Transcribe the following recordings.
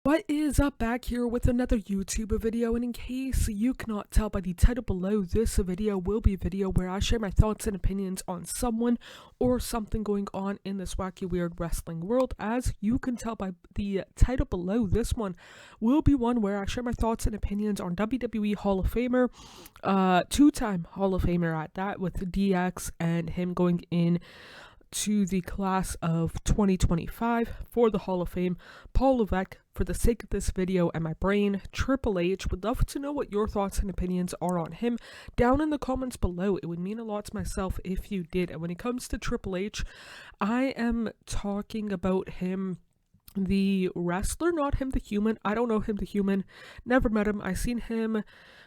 What is up, back here with another YouTube video, and in case you cannot tell by the title below, this video will be a video where I share my thoughts and opinions on someone or something going on in this wacky weird wrestling world. As you can tell by the title below, this one will be one where I share my thoughts and opinions on WWE Hall of Famer, two-time Hall of Famer at that, with DX and him going in to the class of 2025 for the Hall of Fame, Paul Levesque. For the sake of this video and my brain, Triple H, would love to know what your thoughts and opinions are on him down in the comments below. It would mean a lot to myself if you did. And when it comes to Triple H, I am talking about him, the wrestler, not him the human. I don't know him the human, never met him. I seen him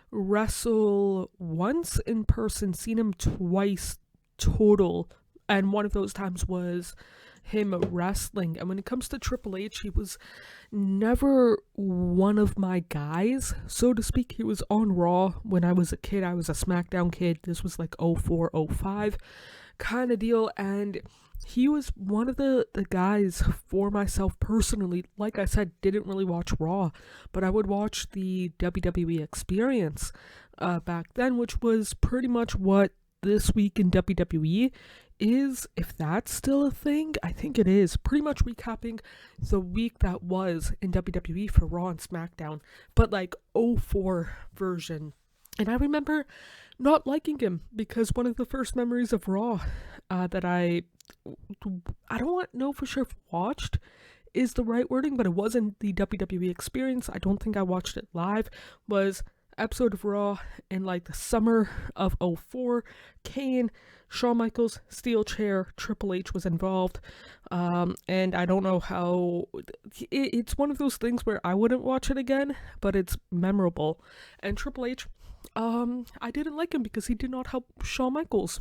wrestle once in person, seen him twice total, and one of those times was him wrestling. And when it comes to Triple H, he was never one of my guys, so to speak. He was on Raw when I was a kid. I was a SmackDown kid. This was like 04, 05 kind of deal, and he was one of the guys for myself personally. Like I said, didn't really watch Raw, but I would watch the WWE Experience back then, which was pretty much what This Week in WWE is, if that's still a thing. I think it is. Pretty much recapping the week that was in WWE for Raw and SmackDown, but like 04 version. And I remember not liking him because one of the first memories of Raw that I don't know for sure if watched is the right wording, but it wasn't the WWE Experience. I don't think I watched it live. Was episode of Raw in like the summer of 04. Kane, Shawn Michaels, steel chair, Triple H was involved, and I don't know how, it's one of those things where I wouldn't watch it again, but it's memorable. And Triple H, I didn't like him because he did not help Shawn Michaels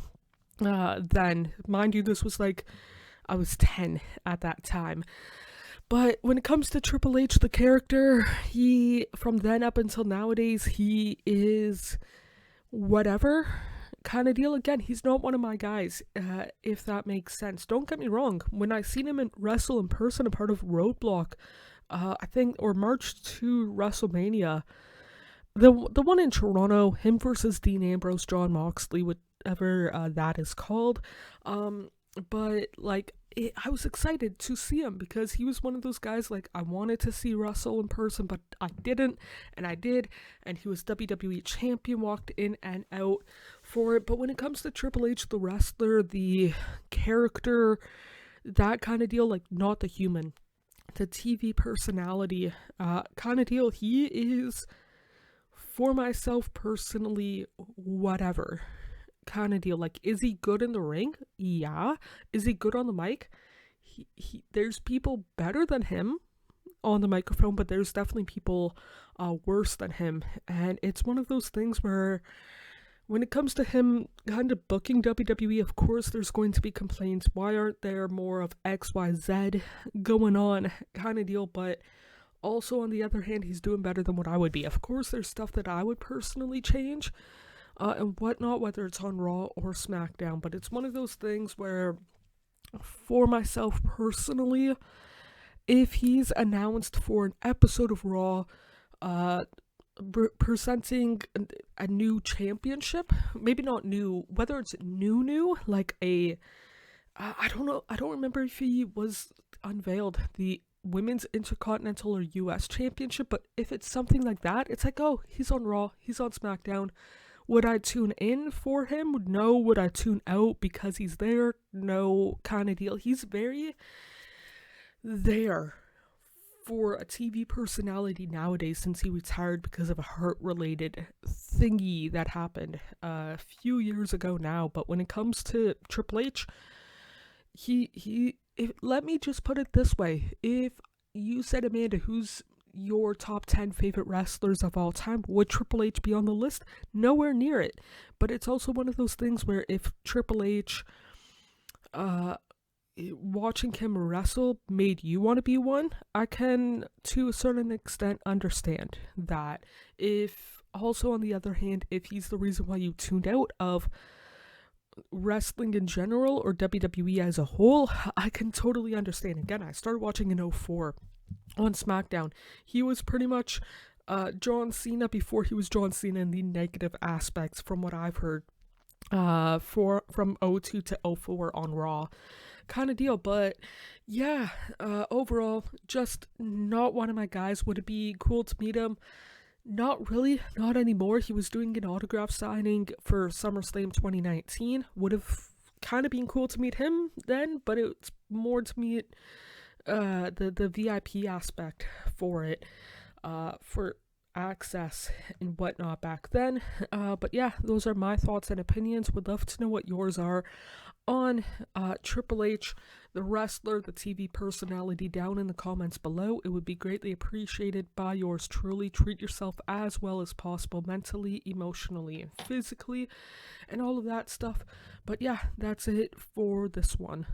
then. Mind you, this was like, I was 10 at that time. But when it comes to Triple H, the character, he, from then up until nowadays, he is whatever kind of deal. Again, he's not one of my guys, if that makes sense. Don't get me wrong. When I seen him wrestle in person, a part of Roadblock, I think, or March to WrestleMania, the one in Toronto, him versus Dean Ambrose, John Moxley, whatever that is called, but like, I was excited to see him because he was one of those guys, like, I wanted to see Russell in person, but I didn't, and I did, and he was WWE champion, walked in and out for it. But when it comes to Triple H, the wrestler, the character, that kind of deal, like, not the human, the TV personality kind of deal, he is, for myself personally, whatever kind of deal. Like, is he good in the ring? Yeah. Is he good on the mic? There's people better than him on the microphone, but there's definitely people worse than him. And it's one of those things where when it comes to him kind of booking WWE, of course there's going to be complaints. Why aren't there more of XYZ going on kind of deal? But also, on the other hand, he's doing better than what I would be. Of course, there's stuff that I would personally change and whatnot, whether it's on Raw or SmackDown. But it's one of those things where, for myself personally, if he's announced for an episode of Raw, presenting a new championship, maybe not new, whether it's new, like a, I don't know, I don't remember if he was unveiled the Women's Intercontinental or US Championship, but if it's something like that, it's like, oh, he's on Raw, he's on SmackDown. Would I tune in for him? No. Would I tune out because he's there? No, kind of deal. He's very there for a TV personality nowadays, since he retired because of a heart-related thingy that happened a few years ago now. But when it comes to Triple H, let me just put it this way. If you said, Amanda, who's your top 10 favorite wrestlers of all time, would Triple H be on the list? Nowhere near it. But it's also one of those things where if Triple H, watching him wrestle made you want to be one, I can, to a certain extent, understand that. If also, on the other hand, if he's the reason why you tuned out of wrestling in general or WWE as a whole, I can totally understand. Again, I started watching in 04. on SmackDown. He was pretty much John Cena before he was John Cena in the negative aspects, from what I've heard. From '02 to '04 on Raw, kind of deal. But yeah, overall, just not one of my guys. Would it be cool to meet him? Not really, not anymore. He was doing an autograph signing for SummerSlam 2019. Would have kind of been cool to meet him then, but it's more to meet the VIP aspect for it, for access and whatnot back then. But yeah, those are my thoughts and opinions. Would love to know what yours are on Triple H, the wrestler, the TV personality, down in the comments below. It would be greatly appreciated by yours truly. Treat yourself as well as possible, mentally, emotionally, and physically, and all of that stuff. But yeah, that's it for this one.